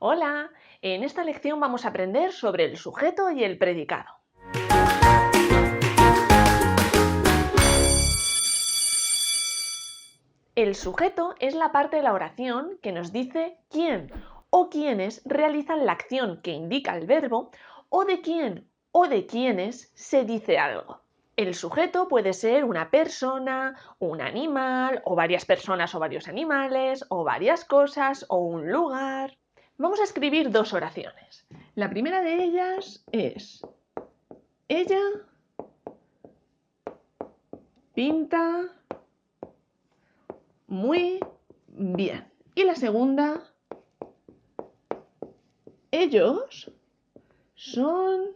Hola, en esta lección vamos a aprender sobre el sujeto y el predicado. El sujeto es la parte de la oración que nos dice quién o quiénes realizan la acción que indica el verbo o de quién o de quiénes se dice algo. El sujeto puede ser una persona, un animal, o varias personas o varios animales, o varias cosas, o un lugar. Vamos a escribir dos oraciones. La primera de ellas es: ella pinta muy bien. Y la segunda: ellos son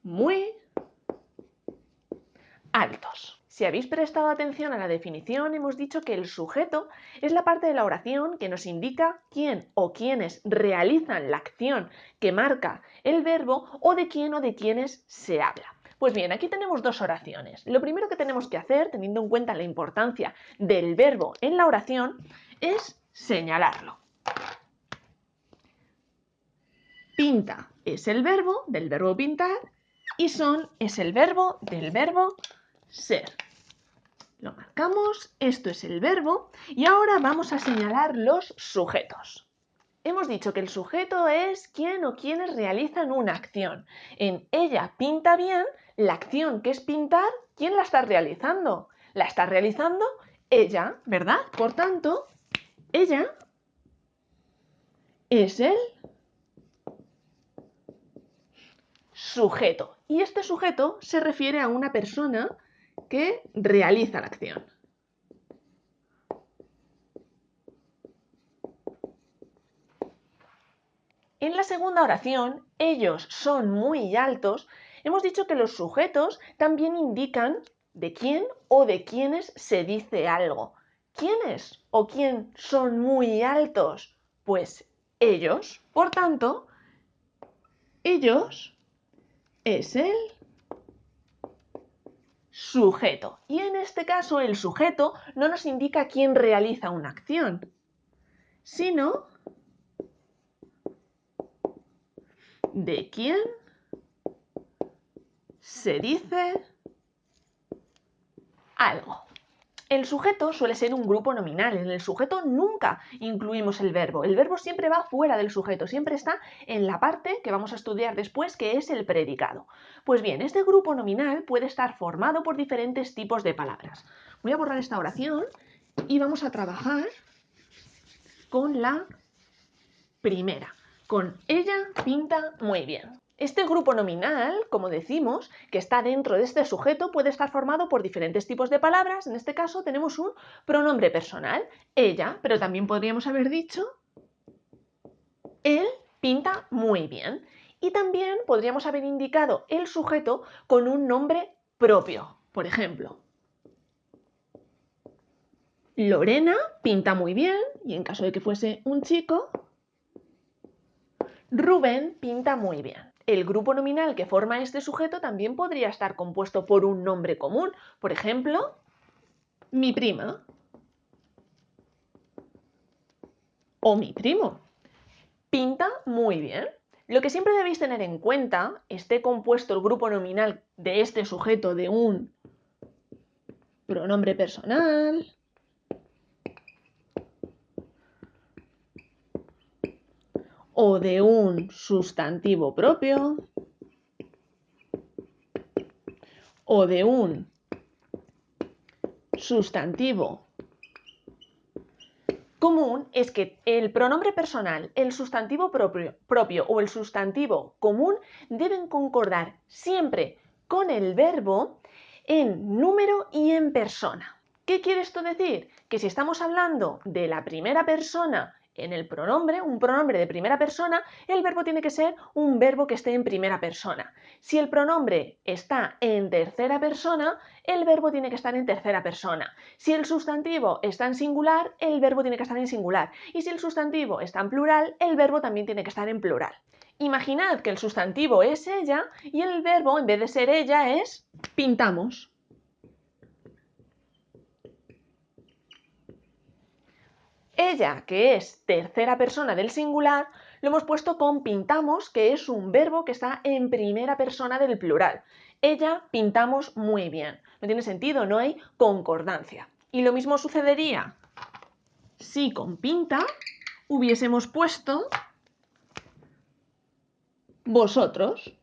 muy altos. Si habéis prestado atención a la definición, hemos dicho que el sujeto es la parte de la oración que nos indica quién o quiénes realizan la acción que marca el verbo o de quién o de quiénes se habla. Pues bien, aquí tenemos dos oraciones. Lo primero que tenemos que hacer, teniendo en cuenta la importancia del verbo en la oración, es señalarlo. Pinta es el verbo del verbo pintar y son es el verbo del verbo ser. Lo marcamos, esto es el verbo y ahora vamos a señalar los sujetos. Hemos dicho que el sujeto es quién o quienes realizan una acción. En ella pinta bien, la acción que es pintar, ¿quién la está realizando? La está realizando ella, ¿verdad? Por tanto, ella es el sujeto. Y este sujeto se refiere a una persona que realiza la acción. En la segunda oración, ellos son muy altos, hemos dicho que los sujetos también indican de quién o de quiénes se dice algo. ¿Quiénes o quién son muy altos? Pues ellos. Por tanto, ellos es el sujeto. Y en este caso el sujeto no nos indica quién realiza una acción, sino de quién se dice algo. El sujeto suele ser un grupo nominal. En el sujeto nunca incluimos el verbo. El verbo siempre va fuera del sujeto, siempre está en la parte que vamos a estudiar después, que es el predicado. Pues bien, este grupo nominal puede estar formado por diferentes tipos de palabras. Voy a borrar esta oración y vamos a trabajar con la primera, con ella pinta muy bien. Este grupo nominal, como decimos, que está dentro de este sujeto, puede estar formado por diferentes tipos de palabras. En este caso tenemos un pronombre personal, ella, pero también podríamos haber dicho él pinta muy bien. Y también podríamos haber indicado el sujeto con un nombre propio. Por ejemplo, Lorena pinta muy bien, y en caso de que fuese un chico, Rubén pinta muy bien. El grupo nominal que forma este sujeto también podría estar compuesto por un nombre común. Por ejemplo, mi prima o mi primo. Pinta muy bien. Lo que siempre debéis tener en cuenta, esté compuesto el grupo nominal de este sujeto de un pronombre personal, o de un sustantivo propio, o de un sustantivo común, es que el pronombre personal, el sustantivo propio o el sustantivo común deben concordar siempre con el verbo en número y en persona. ¿Qué quiere esto decir? Que si estamos hablando de la primera persona en el pronombre, un pronombre de primera persona, el verbo tiene que ser un verbo que esté en primera persona. Si el pronombre está en tercera persona, el verbo tiene que estar en tercera persona. Si el sustantivo está en singular, el verbo tiene que estar en singular. Y si el sustantivo está en plural, el verbo también tiene que estar en plural. Imaginad que el sustantivo es ella y el verbo, en vez de ser ella, es pintamos. Ella, que es tercera persona del singular, lo hemos puesto con pintamos, que es un verbo que está en primera persona del plural. Ella pintamos muy bien. No tiene sentido, no hay concordancia. Y lo mismo sucedería si con pinta hubiésemos puesto vosotros.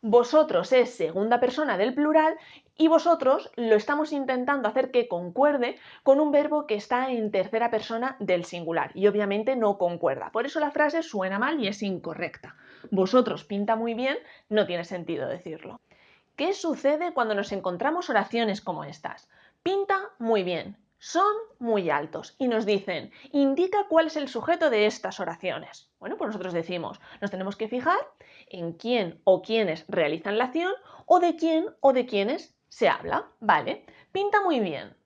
Vosotros es segunda persona del plural y vosotros lo estamos intentando hacer que concuerde con un verbo que está en tercera persona del singular y obviamente no concuerda. Por eso la frase suena mal y es incorrecta. Vosotros pinta muy bien, no tiene sentido decirlo. ¿Qué sucede cuando nos encontramos oraciones como estas? Pinta muy bien, son muy altos y nos dicen, indica cuál es el sujeto de estas oraciones. Bueno, pues nosotros decimos, nos tenemos que fijar en quién o quiénes realizan la acción o de quién o de quiénes se habla. Vale, pinta muy bien.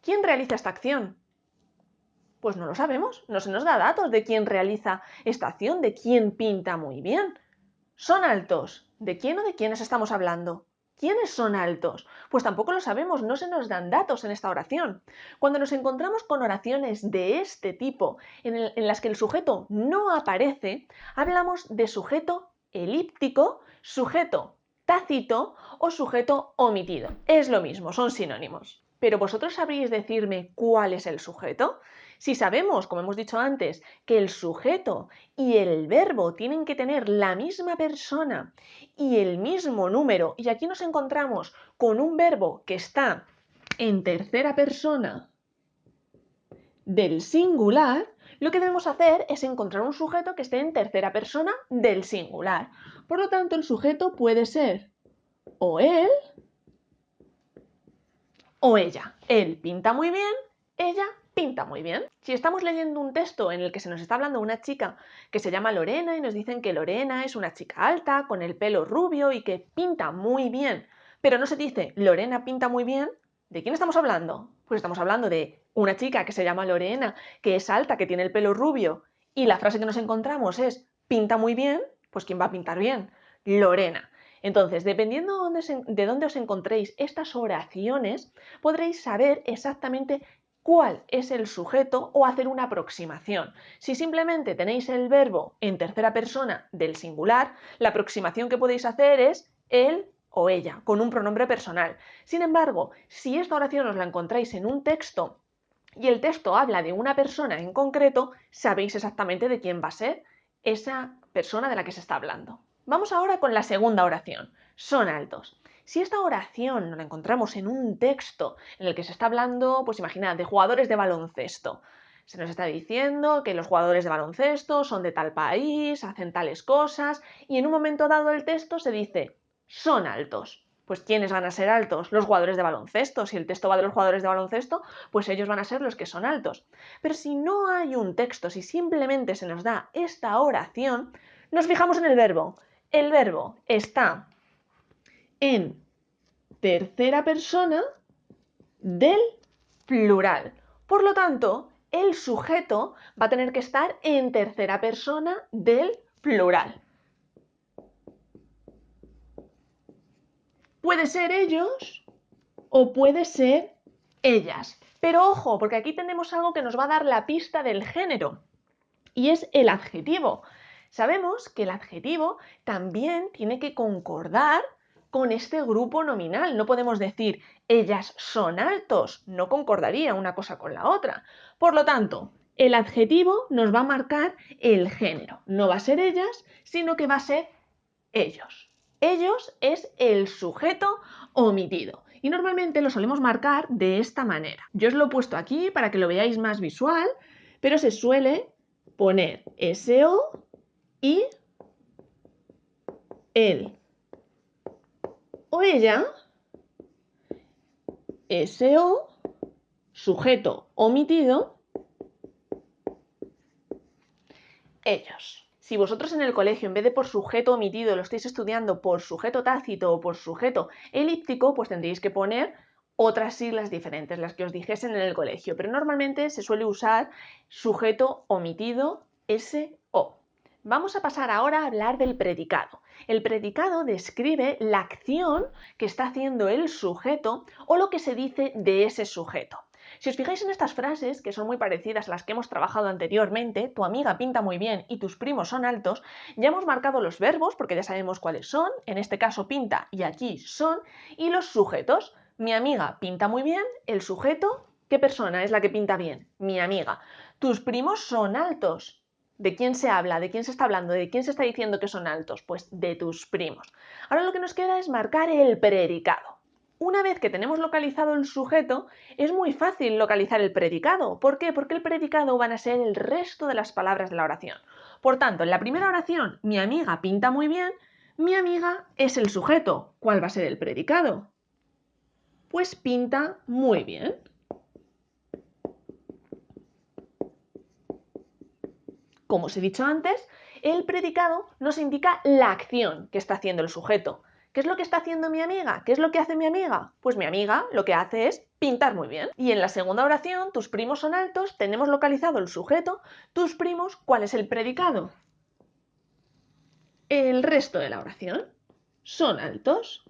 ¿Quién realiza esta acción? Pues no lo sabemos, no se nos da datos de quién realiza esta acción, de quién pinta muy bien. Son altos. ¿De quién o de quiénes estamos hablando? ¿Quiénes son altos? Pues tampoco lo sabemos, no se nos dan datos en esta oración. Cuando nos encontramos con oraciones de este tipo, en las que el sujeto no aparece, hablamos de sujeto elíptico, sujeto tácito o sujeto omitido. Es lo mismo, son sinónimos. Pero vosotros sabríais decirme cuál es el sujeto. Si sabemos, como hemos dicho antes, que el sujeto y el verbo tienen que tener la misma persona y el mismo número, y aquí nos encontramos con un verbo que está en tercera persona del singular, lo que debemos hacer es encontrar un sujeto que esté en tercera persona del singular. Por lo tanto, el sujeto puede ser o él o ella. Él pinta muy bien, ella pinta muy bien. Si estamos leyendo un texto en el que se nos está hablando de una chica que se llama Lorena y nos dicen que Lorena es una chica alta, con el pelo rubio y que pinta muy bien, pero no se dice Lorena pinta muy bien, ¿de quién estamos hablando? Pues estamos hablando de una chica que se llama Lorena, que es alta, que tiene el pelo rubio, y la frase que nos encontramos es pinta muy bien, pues ¿quién va a pintar bien? Lorena. Entonces, dependiendo de dónde os encontréis estas oraciones, podréis saber exactamente cuál es el sujeto o hacer una aproximación. Si simplemente tenéis el verbo en tercera persona del singular, la aproximación que podéis hacer es él o ella, con un pronombre personal. Sin embargo, si esta oración os la encontráis en un texto y el texto habla de una persona en concreto, sabéis exactamente de quién va a ser esa persona de la que se está hablando. Vamos ahora con la segunda oración. Son altos. Si esta oración la encontramos en un texto en el que se está hablando, pues imaginad, de jugadores de baloncesto. Se nos está diciendo que los jugadores de baloncesto son de tal país, hacen tales cosas, y en un momento dado el texto se dice, son altos. Pues ¿quiénes van a ser altos? Los jugadores de baloncesto. Si el texto va de los jugadores de baloncesto, pues ellos van a ser los que son altos. Pero si no hay un texto, si simplemente se nos da esta oración, nos fijamos en el verbo. El verbo está en tercera persona del plural. Por lo tanto, el sujeto va a tener que estar en tercera persona del plural. Puede ser ellos o puede ser ellas. Pero ojo, porque aquí tenemos algo que nos va a dar la pista del género, y es el adjetivo. Sabemos que el adjetivo también tiene que concordar con este grupo nominal. No podemos decir ellas son altos, no concordaría una cosa con la otra. Por lo tanto, el adjetivo nos va a marcar el género. No va a ser ellas, sino que va a ser ellos. Ellos es el sujeto omitido y normalmente lo solemos marcar de esta manera. Yo os lo he puesto aquí para que lo veáis más visual, pero se suele poner SO y él o ella, SO, sujeto omitido, ellos. Si vosotros en el colegio, en vez de por sujeto omitido, lo estáis estudiando por sujeto tácito o por sujeto elíptico, pues tendríais que poner otras siglas diferentes, las que os dijesen en el colegio. Pero normalmente se suele usar sujeto omitido, SO. Vamos a pasar ahora a hablar del predicado. El predicado describe la acción que está haciendo el sujeto o lo que se dice de ese sujeto. Si os fijáis en estas frases, que son muy parecidas a las que hemos trabajado anteriormente, tu amiga pinta muy bien y tus primos son altos, ya hemos marcado los verbos, porque ya sabemos cuáles son, en este caso pinta y aquí son, y los sujetos. Mi amiga pinta muy bien, el sujeto, ¿qué persona es la que pinta bien? Mi amiga. Tus primos son altos. ¿De quién se habla? ¿De quién se está hablando? ¿De quién se está diciendo que son altos? Pues de tus primos. Ahora lo que nos queda es marcar el predicado. Una vez que tenemos localizado el sujeto, es muy fácil localizar el predicado. ¿Por qué? Porque el predicado van a ser el resto de las palabras de la oración. Por tanto, en la primera oración, mi amiga pinta muy bien, mi amiga es el sujeto. ¿Cuál va a ser el predicado? Pues pinta muy bien. Como os he dicho antes, el predicado nos indica la acción que está haciendo el sujeto. ¿Qué es lo que está haciendo mi amiga? ¿Qué es lo que hace mi amiga? Pues mi amiga lo que hace es pintar muy bien. Y en la segunda oración, tus primos son altos, tenemos localizado el sujeto, tus primos, ¿cuál es el predicado? El resto de la oración. Son altos.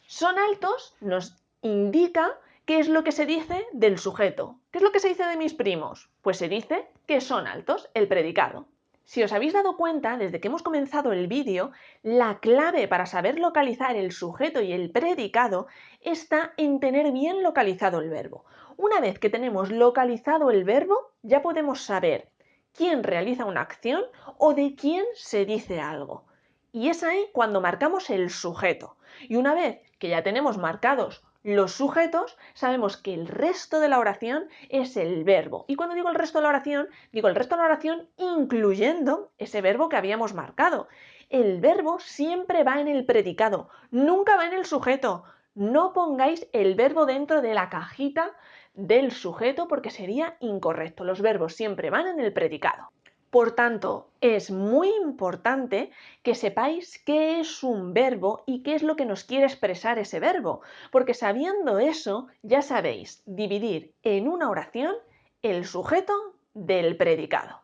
Son altos nos indica qué es lo que se dice del sujeto. ¿Qué es lo que se dice de mis primos? Pues se dice que son altos, el predicado. Si os habéis dado cuenta, desde que hemos comenzado el vídeo, la clave para saber localizar el sujeto y el predicado está en tener bien localizado el verbo. Una vez que tenemos localizado el verbo, ya podemos saber quién realiza una acción o de quién se dice algo. Y es ahí cuando marcamos el sujeto. Y una vez que ya tenemos marcados los sujetos, sabemos que el resto de la oración es el verbo. Y cuando digo el resto de la oración, digo el resto de la oración incluyendo ese verbo que habíamos marcado. El verbo siempre va en el predicado, nunca va en el sujeto. No pongáis el verbo dentro de la cajita del sujeto porque sería incorrecto. Los verbos siempre van en el predicado. Por tanto, es muy importante que sepáis qué es un verbo y qué es lo que nos quiere expresar ese verbo, porque sabiendo eso ya sabéis dividir en una oración el sujeto del predicado.